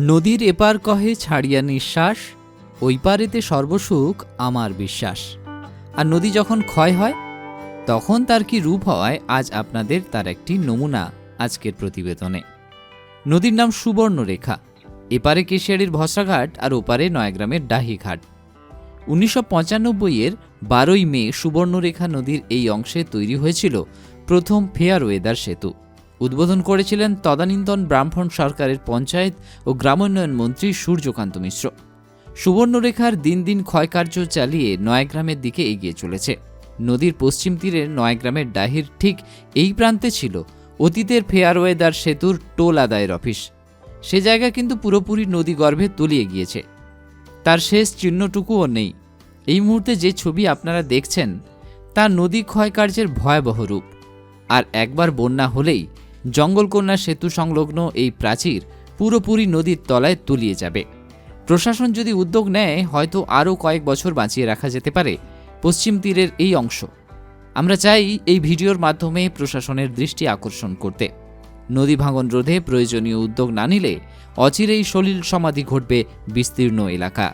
নদীর এপার কহে ছাড়িয়া নিঃশ্বাস, ওই পারেতে সর্বসুখ আমার বিশ্বাস। আর নদী যখন ক্ষয় হয় তখন তার কি রূপ হয়, আজ আপনাদের তার একটি নমুনা আজকের প্রতিবেদনে। নদীর নাম সুবর্ণরেখা। এপারে কেশিয়াড়ির ভসরাঘাট আর ওপারে নয়াগ্রামের ডাহিঘাট। 1995-এর 12ই মে সুবর্ণরেখা নদীর এই অংশে তৈরি হয়েছিল প্রথম ফেয়ারওয়েদার সেতু। উদ্বোধন করেছিলেন তদানীন্তন ব্রাহ্মণ সরকারের পঞ্চায়েত ও গ্রামোন্নয়ন মন্ত্রী সূর্যকান্ত মিশ্র। সুবর্ণরেখার দিন দিন ক্ষয়কার্য চালিয়ে নয়াগ্রামের দিকে এগিয়ে চলেছে। নদীর পশ্চিম তীরের নয়াগ্রামের ডাহির ঠিক এই প্রান্তে ছিল অতীতের ফেয়ারওয়েদার সেতুর টোল আদায়ের অফিস। সে জায়গা কিন্তু পুরোপুরি নদীগর্ভে তলিয়ে গিয়েছে, তার শেষ চিহ্নটুকুও নেই। এই মুহূর্তে যে ছবি আপনারা দেখছেন তা নদী ক্ষয়কার্যের ভয়াবহ রূপ। আর একবার বন্যা হলেই জঙ্গলকন্যা সেতু সংলগ্ন এই প্রাচীর পুরোপুরি নদীর তলায় তলিয়ে যাবে। প্রশাসন যদি উদ্যোগ নেয়, হয়তো আরও কয়েক বছর বাঁচিয়ে রাখা যেতে পারে পশ্চিম তীরের এই অংশ। আমরা চাই এই ভিডিওর মাধ্যমে প্রশাসনের দৃষ্টি আকর্ষণ করতে। নদী ভাঙন রোধে প্রয়োজনীয় উদ্যোগ না নিলে অচিরেই সলিল সমাধি ঘটবে বিস্তীর্ণ এলাকা।